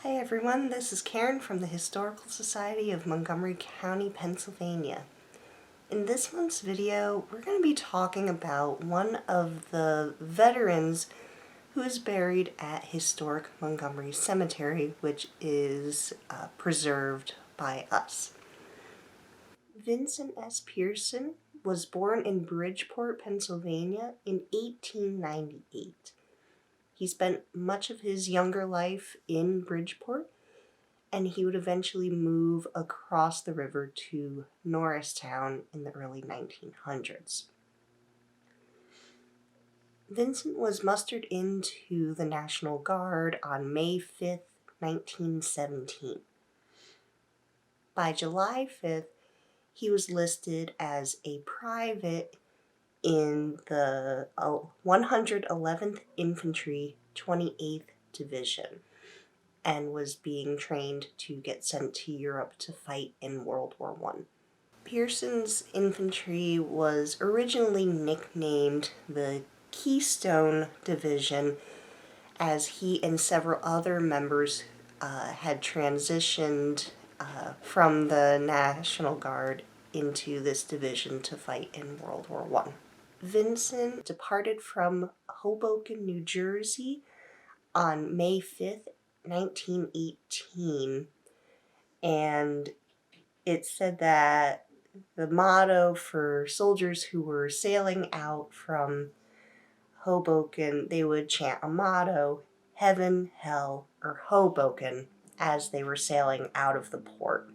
Hi everyone, this is Karen from the Historical Society of Montgomery County, Pennsylvania. In this month's video, we're going to be talking about one of the veterans who is buried at historic Montgomery Cemetery, which is preserved by us. Vincent S. Pearson was born in Bridgeport, Pennsylvania in 1898. He spent much of his younger life in Bridgeport, and he would eventually move across the river to Norristown in the early 1900s. Vincent was mustered into the National Guard on May 5th, 1917. By July 5th, he was listed as a private in the 111th Infantry 28th Division and was being trained to get sent to Europe to fight in World War I. Pearson's infantry was originally nicknamed the Keystone Division, as he and several other members had transitioned from the National Guard into this division to fight in World War I. Vincent departed from Hoboken, New Jersey on May 5th, 1918, and it said that the motto for soldiers who were sailing out from Hoboken, they would chant a motto, heaven, hell, or Hoboken, as they were sailing out of the port.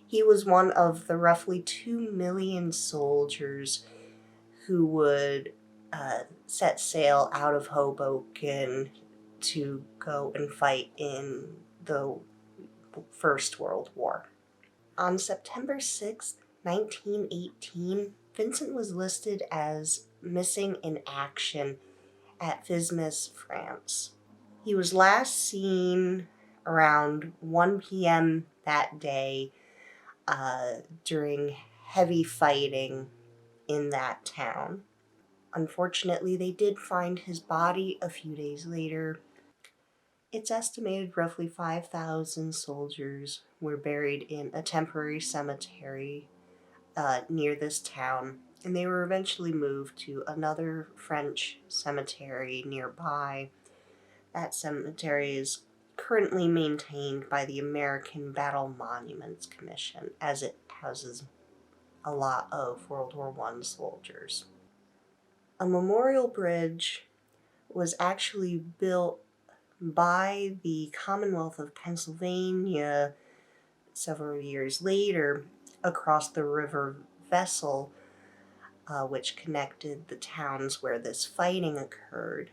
He was one of the roughly 2 million soldiers who would set sail out of Hoboken to go and fight in the First World War. On September 6, 1918, Vincent was listed as missing in action at Fismes, France. He was last seen around 1 p.m. that day during heavy fighting in that town. Unfortunately, they did find his body a few days later. It's estimated roughly 5,000 soldiers were buried in a temporary cemetery near this town, and they were eventually moved to another French cemetery nearby. That cemetery is currently maintained by the American Battle Monuments Commission, as it houses a lot of World War I soldiers. A memorial bridge was actually built by the Commonwealth of Pennsylvania several years later across the River Vesle, which connected the towns where this fighting occurred.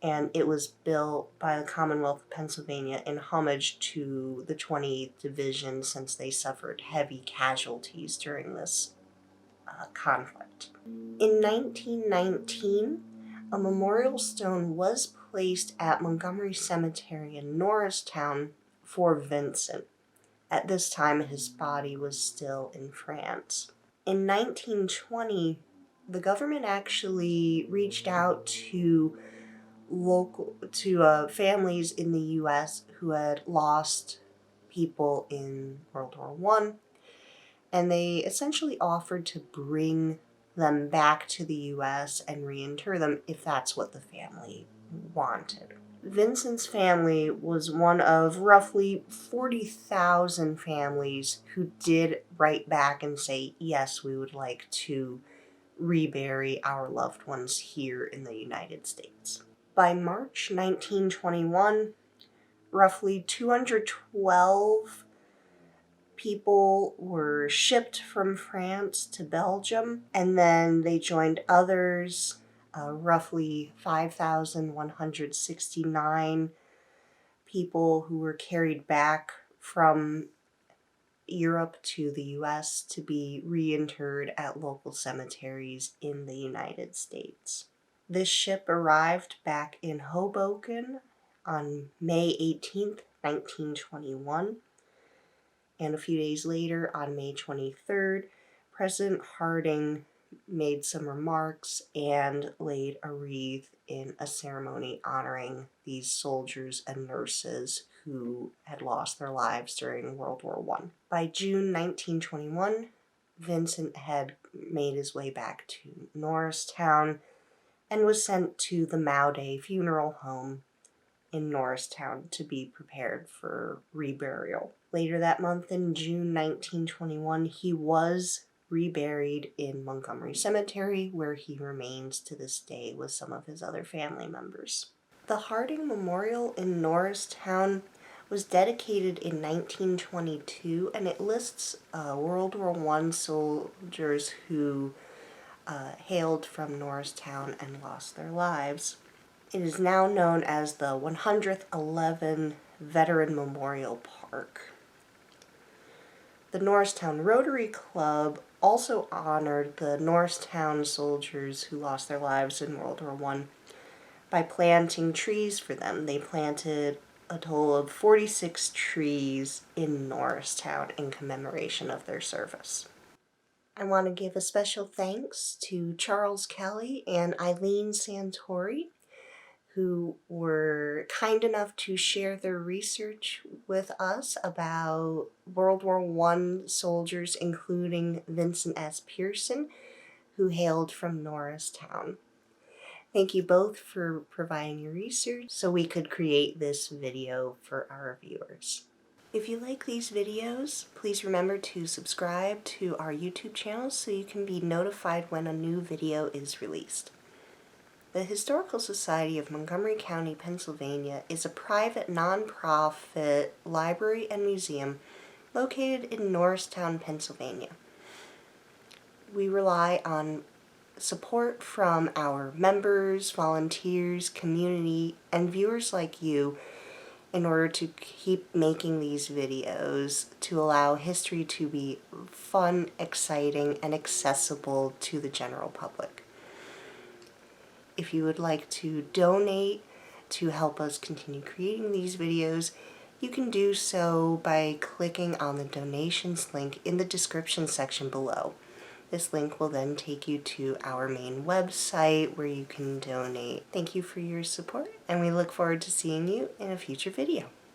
And it was built by the Commonwealth of Pennsylvania in homage to the 28th Division, since they suffered heavy casualties during this conflict. In 1919, a memorial stone was placed at Montgomery Cemetery in Norristown for Vincent. At this time, his body was still in France. In 1920, the government actually reached out to families in the U.S. who had lost people in World War I, and they essentially offered to bring them back to the U.S. and reinter them if that's what the family wanted. Vincent's family was one of roughly 40,000 families who did write back and say, yes, we would like to rebury our loved ones here in the United States. By March 1921, roughly 212 people were shipped from France to Belgium, and then they joined others, roughly 5,169 people who were carried back from Europe to the U.S. to be reinterred at local cemeteries in the United States. This ship arrived back in Hoboken on May 18th, 1921. And a few days later, on May 23rd, President Harding made some remarks and laid a wreath in a ceremony honoring these soldiers and nurses who had lost their lives during World War I. By June 1921, Vincent had made his way back to Norristown and was sent to the Maude Funeral Home in Norristown to be prepared for reburial. Later that month, in June 1921, he was reburied in Montgomery Cemetery, where he remains to this day with some of his other family members. The Harding Memorial in Norristown was dedicated in 1922, and it lists World War I soldiers who hailed from Norristown and lost their lives. It is now known as the 111 Veteran Memorial Park. The Norristown Rotary Club also honored the Norristown soldiers who lost their lives in World War I by planting trees for them. They planted a total of 46 trees in Norristown in commemoration of their service. I want to give a special thanks to Charles Kelly and Eileen Santori, who were kind enough to share their research with us about World War I soldiers, including Vincent S. Pearson, who hailed from Norristown. Thank you both for providing your research so we could create this video for our viewers. If you like these videos, please remember to subscribe to our YouTube channel so you can be notified when a new video is released. The Historical Society of Montgomery County, Pennsylvania is a private non-profit library and museum located in Norristown, Pennsylvania. We rely on support from our members, volunteers, community, and viewers like you in order to keep making these videos to allow history to be fun, exciting, and accessible to the general public. If you would like to donate to help us continue creating these videos, you can do so by clicking on the donations link in the description section below. This link will then take you to our main website where you can donate. Thank you for your support, and we look forward to seeing you in a future video.